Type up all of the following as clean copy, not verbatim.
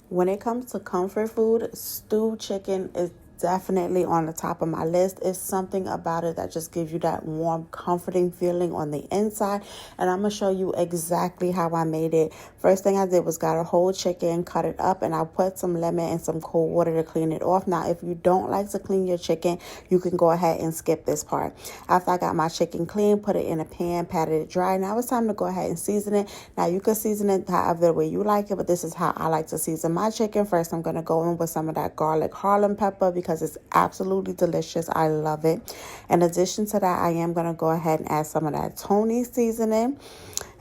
When it comes to comfort food, stewed chicken is definitely on the top of my list. It's something about it that just gives you that warm, comforting feeling on the inside. And I'm going to show you exactly how I made it. First thing I did was got a whole chicken, cut it up, and I put some lemon and some cold water to clean it off. Now, if you don't like to clean your chicken, you can go ahead and skip this part. After I got my chicken clean, put it in a pan, patted it dry. Now it's time to go ahead and season it. Now you can season it however way you like it, but this is how I like to season my chicken. First, I'm going to go in with some of that garlic Harlem pepper because it's absolutely delicious. I love it. In addition to that, I am going to go ahead and add some of that Tony seasoning.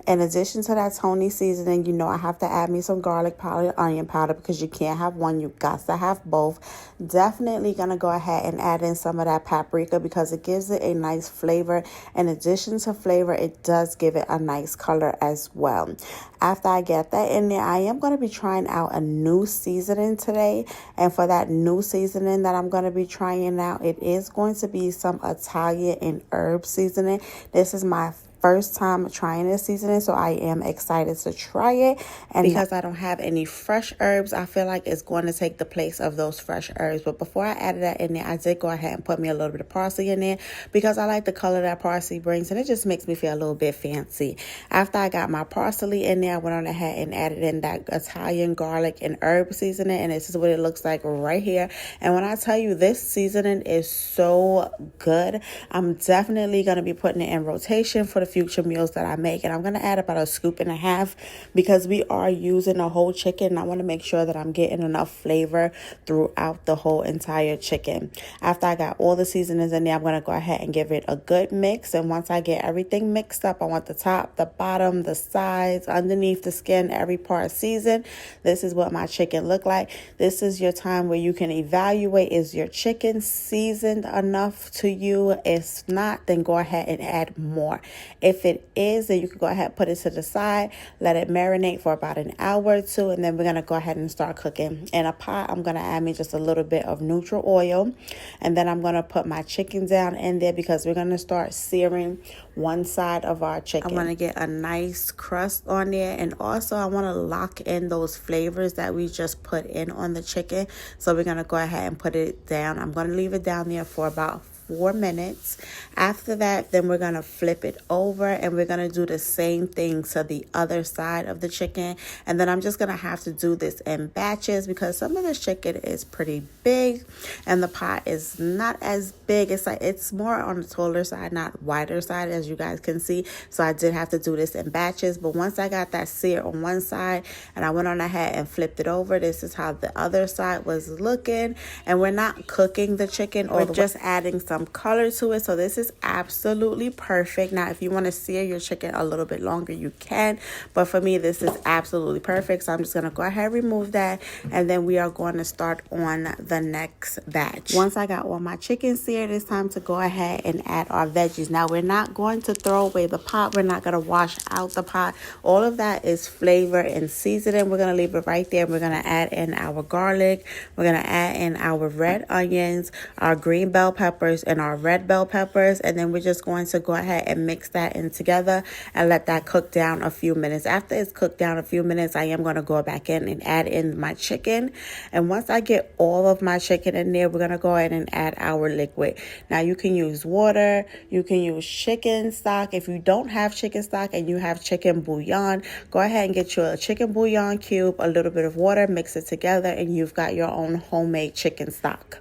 In addition to that Tony seasoning, you know I have to add me some garlic powder, onion powder, because you can't have one. You got to have both. Definitely going to go ahead and add in some of that paprika because it gives it a nice flavor. In addition to flavor, it does give it a nice color as well. After I get that in there, I am going to be trying out a new seasoning today. And for that new seasoning that I'm going to be trying out, it is going to be some Italian and herb seasoning. This is my first time trying this seasoning, so I am excited to try it. And because I don't have any fresh herbs, I feel like it's going to take the place of those fresh herbs. But before I added that in there, I did go ahead and put me a little bit of parsley in there because I like the color that parsley brings, and it just makes me feel a little bit fancy. After I got my parsley in there, I went on ahead and added in that Italian garlic and herb seasoning, and this is what it looks like right here. And when I tell you this seasoning is so good, I'm definitely going to be putting it in rotation for the future meals that I make. And I'm going to add about 1.5 scoops because we are using a whole chicken, and I want to make sure that I'm getting enough flavor throughout the whole entire chicken. After I got all the seasonings in there, I'm going to go ahead and give it a good mix. And once I get everything mixed up, I want the top, the bottom, the sides, underneath the skin, every part seasoned. This is what my chicken look like. This is your time where you can evaluate, is your chicken seasoned enough to you? If not, then go ahead and add more. If it is, then you can go ahead and put it to the side, let it marinate for about an hour or two, and then we're going to go ahead and start cooking. In a pot, I'm going to add me just a little bit of neutral oil, and then I'm going to put my chicken down in there because we're going to start searing one side of our chicken. I want to get a nice crust on there, and also I want to lock in those flavors that we just put in on the chicken. So we're going to go ahead and put it down. I'm going to leave it down there for about 4 minutes. After that, then we're going to flip it over and we're going to do the same thing to the other side of the chicken. And then I'm just going to have to do this in batches because some of this chicken is pretty big and the pot is not as big. It's more on the taller side, not wider side, as you guys can see. So I did have to do this in batches. But once I got that sear on one side and I went on ahead and flipped it over, this is how the other side was looking. And we're not cooking the chicken, or just adding some color to it. So this is absolutely perfect. Now, if you want to sear your chicken a little bit longer, you can. But for me, this is absolutely perfect. So I'm just going to go ahead and remove that. And then we are going to start on the next batch. Once I got all my chicken seared, it's time to go ahead and add our veggies. Now, we're not going to throw away the pot. We're not going to wash out the pot. All of that is flavor and seasoning. We're going to leave it right there. We're going to add in our garlic. We're going to add in our red onions, our green bell peppers, and our red bell peppers. And then we're just going to go ahead and mix that in together and let that cook down a few minutes. After it's cooked down a few minutes, I am going to go back in and add in my chicken. And once I get all of my chicken in there, we're going to go ahead and add our liquid. Now, you can use water. You can use chicken stock. If you don't have chicken stock and you have chicken bouillon, go ahead and get your chicken bouillon cube, a little bit of water, mix it together, and you've got your own homemade chicken stock.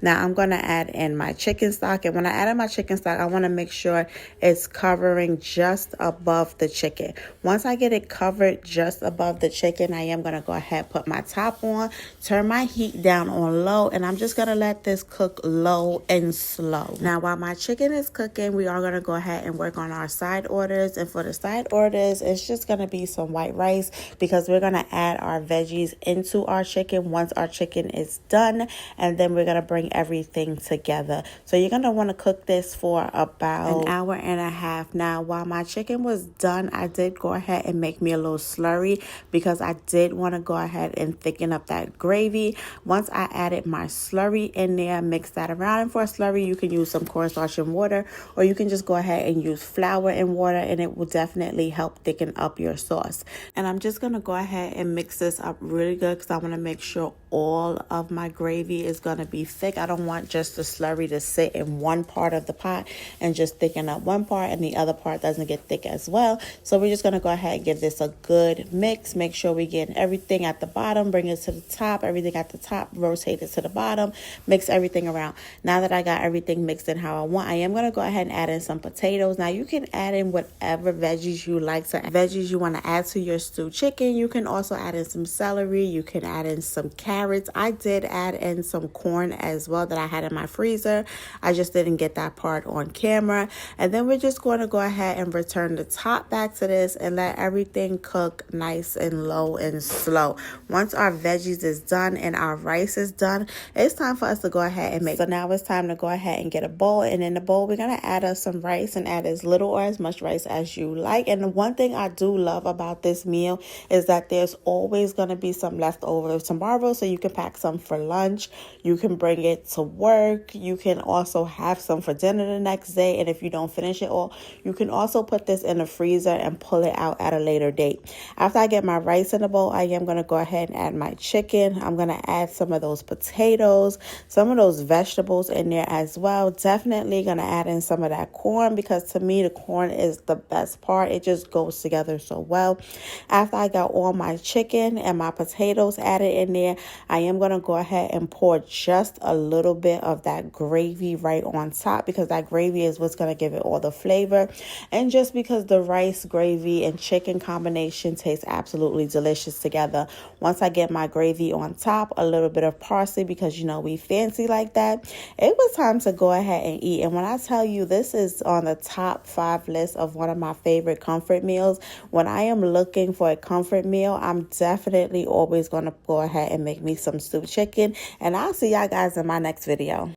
Now, I'm going to add in my chicken stock. And when I add in my chicken stock, I want to make sure it's covering just above the chicken. Once I get it covered just above the chicken, I am going to go ahead and put my top on, turn my heat down on low, and I'm just going to let this cook low and slow. Now, while my chicken is cooking, we are going to go ahead and work on our side orders. And for the side orders, it's just going to be some white rice because we're going to add our veggies into our chicken once our chicken is done, and then we're going to bring everything together. So you're going to want to cook this for about an hour and a half. Now, while my chicken was done, I did go ahead and make me a little slurry because I did want to go ahead and thicken up that gravy. Once I added my slurry in there, mix that around. And for a slurry, you can use some cornstarch and water, or you can just go ahead and use flour and water, and it will definitely help thicken up your sauce. And I'm just going to go ahead and mix this up really good because I want to make sure all of my gravy is going to be thick. I don't want just the slurry to sit in one part of the pot and just thicken up one part and the other part doesn't get thick as well. So we're just going to go ahead and give this a good mix. Make sure we get everything at the bottom, bring it to the top, everything at the top, rotate it to the bottom, mix everything around. Now that I got everything mixed in how I want, I am going to go ahead and add in some potatoes. Now you can add in whatever veggies you like to veggies you want to add to your stewed chicken. You can also add in some celery. You can add in some carrots. I did add in some corn as well that I had in my freezer. I just didn't get that part on camera. And then we're just going to go ahead and return the top back to this and let everything cook nice and low and slow. Once our veggies is done and our rice is done, it's time for us to go ahead and make. So now it's time to go ahead and get a bowl. And in the bowl, we're going to add us some rice and add as little or as much rice as you like. And the one thing I do love about this meal is that there's always going to be some left over tomorrow. So you can pack some for lunch. You can bring it to work. You can also have some for dinner the next day. And if you don't finish it all, you can also put this in the freezer and pull it out at a later date. After I get my rice in the bowl, I am going to go ahead and add my chicken. I'm going to add some of those potatoes, some of those vegetables in there as well. Definitely going to add in some of that corn because to me, the corn is the best part. It just goes together so well. After I got all my chicken and my potatoes added in there, I am going to go ahead and pour just a little bit of that gravy right on top because that gravy is what's going to give it all the flavor. And just because the rice, gravy, and chicken combination tastes absolutely delicious together. Once I get my gravy on top, a little bit of parsley because you know we fancy like that, it was time to go ahead and eat. And when I tell you this is on the top 5 list of one of my favorite comfort meals, when I am looking for a comfort meal, I'm definitely always going to go ahead and make me some stewed chicken. And I'll see y'all guys in my next video.